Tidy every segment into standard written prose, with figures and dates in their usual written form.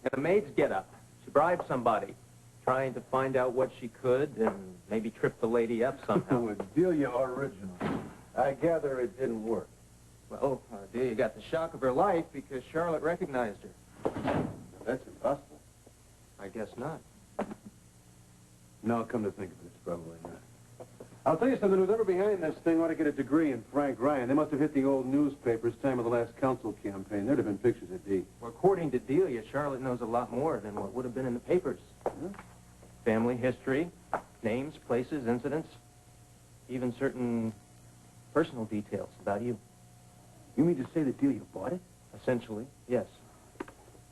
In a maid's getup. She bribed somebody, trying to find out what she could and maybe trip the lady up somehow. With Delia original. I gather it didn't work. Well, Delia got the shock of her life because Charlotte recognized her. That's impossible. I guess not. No, come to think of it, it's probably not. I'll tell you something, whoever behind this thing ought to get a degree in Frank Ryan. They must have hit the old newspapers time of the last council campaign. There'd have been pictures of Dee. Well, according to Delia, Charlotte knows a lot more than what would have been in the papers. Family history, names, places, incidents, even certain personal details about you. You mean to say that Delia bought it? Essentially, yes.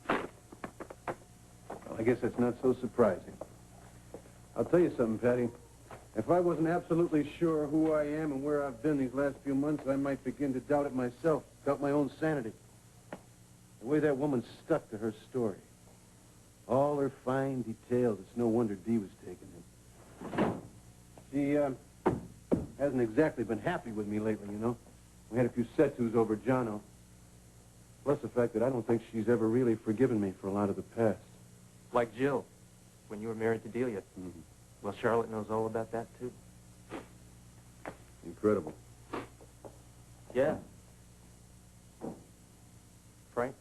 Well, I guess that's not so surprising. I'll tell you something, Patty. If I wasn't absolutely sure who I am and where I've been these last few months, I might begin to doubt it myself, doubt my own sanity. The way that woman stuck to her story. All her fine details, it's no wonder Dee was taken in. She, hasn't exactly been happy with me lately, you know. We had a few set-tos over Jono. Plus the fact that I don't think she's ever really forgiven me for a lot of the past. Like Jill, when you were married to Delia. Mm-hmm. Well, Charlotte knows all about that, too. Incredible. Yeah. Frank?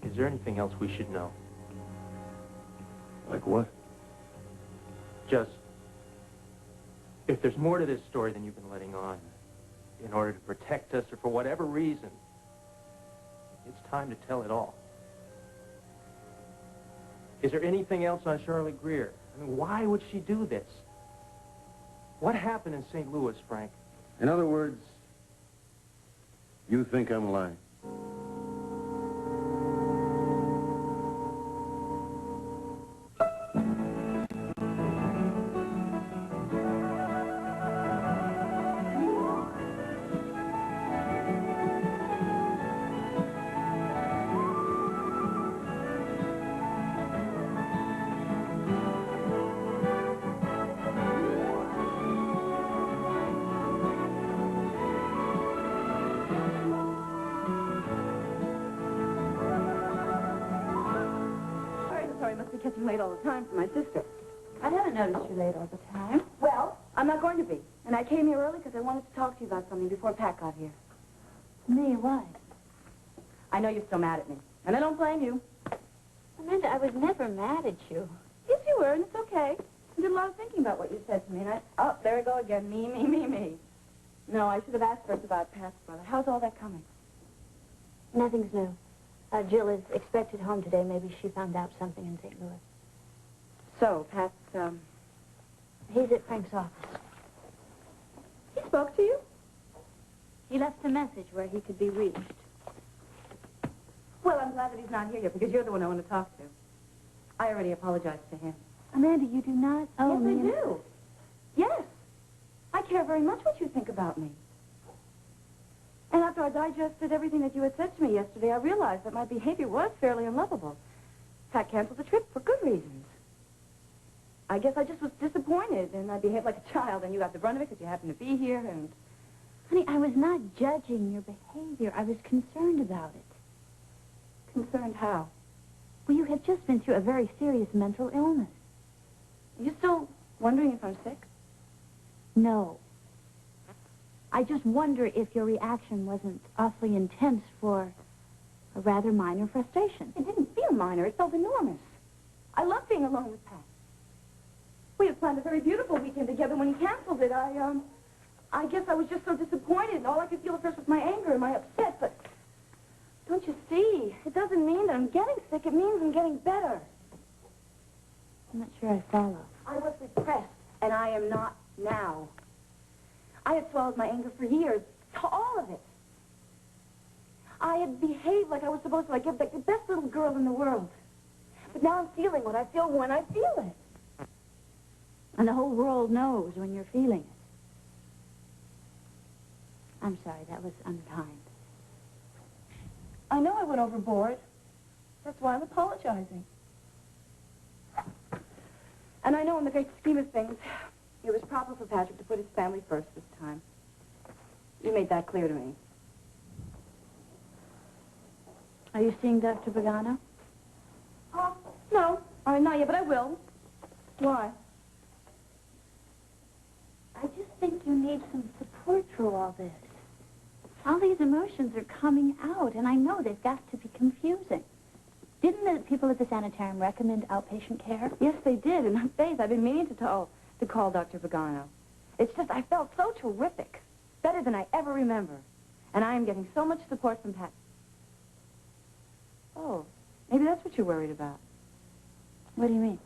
Is there anything else we should know? Like what? Just, if there's more to this story than you've been letting on, in order to protect us or for whatever reason, it's time to tell it all. Is there anything else on Charlotte Greer? I mean, why would she do this? What happened in St. Louis, Frank? In other words, you think I'm lying. Catching late all the time for my sister. I haven't noticed you late all the time. Well, I'm not going to be. And I came here early because I wanted to talk to you about something before Pat got here. Me, why? I know you're still mad at me. And I don't blame you. Amanda, I was never mad at you. Yes, you were, and it's okay. I did a lot of thinking about what you said to me, and oh, there we go again. Me. No, I should have asked first about Pat's brother. How's all that coming? Nothing's new. Jill is expected home today. Maybe she found out something in St. Louis. So, Pat's, He's at Frank's office. He spoke to you? He left a message where he could be reached. Well, I'm glad that he's not here yet, because you're the one I want to talk to. I already apologized to him. Amanda, you do not owe me... Yes, I do. Yes. I care very much what you think about me. And after I digested everything that you had said to me yesterday, I realized that my behavior was fairly unlovable. Pat canceled the trip for good reasons. I guess I just was disappointed, and I behaved like a child, and you got the brunt of it because you happened to be here, and... Honey, I was not judging your behavior. I was concerned about it. Concerned how? Well, you have just been through a very serious mental illness. Are you still wondering if I'm sick? No. I just wonder if your reaction wasn't awfully intense for a rather minor frustration. It didn't feel minor. It felt enormous. I love being alone with Pat. We had planned a very beautiful weekend together. When he canceled it, I guess I was just so disappointed, and all I could feel at first was my anger and my upset, but don't you see? It doesn't mean that I'm getting sick. It means I'm getting better. I'm not sure I follow. I was repressed, and I am not now. I had swallowed my anger for years, to all of it. I had behaved like I was supposed to, like the best little girl in the world. But now I'm feeling what I feel when I feel it. And the whole world knows when you're feeling it. I'm sorry, that was unkind. I know I went overboard. That's why I'm apologizing. And I know in the great scheme of things, it was proper for Patrick to put his family first this time. You made that clear to me. Are you seeing Dr. Pagano? No. Not yet, but I will. Why? I just think you need some support through all this. All these emotions are coming out, and I know they've got to be confusing. Didn't the people at the sanitarium recommend outpatient care? Yes, they did. And Faith, I've been meaning to call Dr. Pagano. It's just I felt so terrific. Better than I ever remember. And I am getting so much support from Pat. Oh, maybe that's what you're worried about. What do you mean?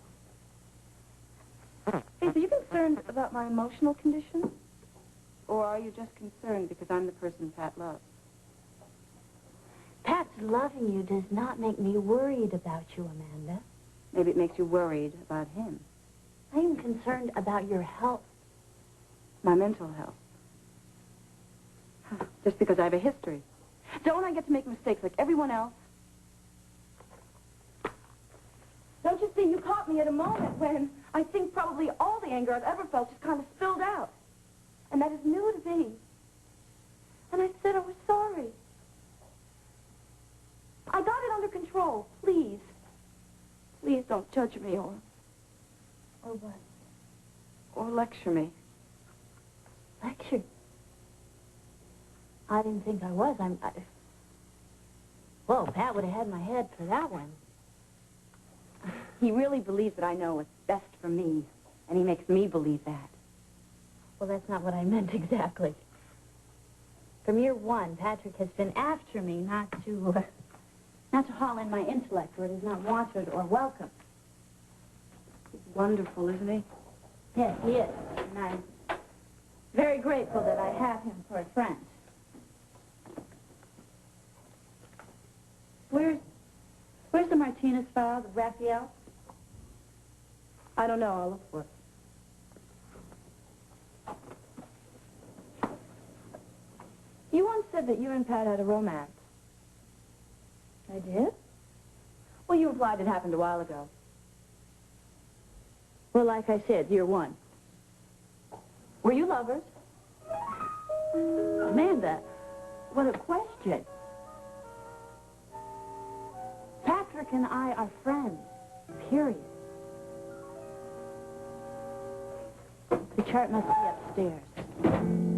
Faith, are you concerned about my emotional condition? Or are you just concerned because I'm the person Pat loves? Pat's loving you does not make me worried about you, Amanda. Maybe it makes you worried about him. I am concerned about your health. My mental health. Just because I have a history. Don't I get to make mistakes like everyone else? Don't you see, you caught me at a moment when I think probably all the anger I've ever felt just kind of spilled out. And that is new to me. And I said I was sorry. I got it under control. Please. Please don't judge me or what? Or lecture me. Lecture? I didn't think I was. Whoa, Pat would have had my head for that one. He really believes that I know what's best for me, and he makes me believe that. Well, that's not what I meant exactly. From year one, Patrick has been after me not to haul in my intellect where it is not wanted or welcome. He's wonderful, isn't he? Yes, he is. And I'm very grateful that I have him for a friend. Where's the Martinez file, the Raphael? I don't know. I'll look for it. You once said that you and Pat had a romance. I did? Well, you implied it happened a while ago. Well, like I said, year one. Were you lovers? Amanda, what a question. Patrick and I are friends, period. The chart must be upstairs.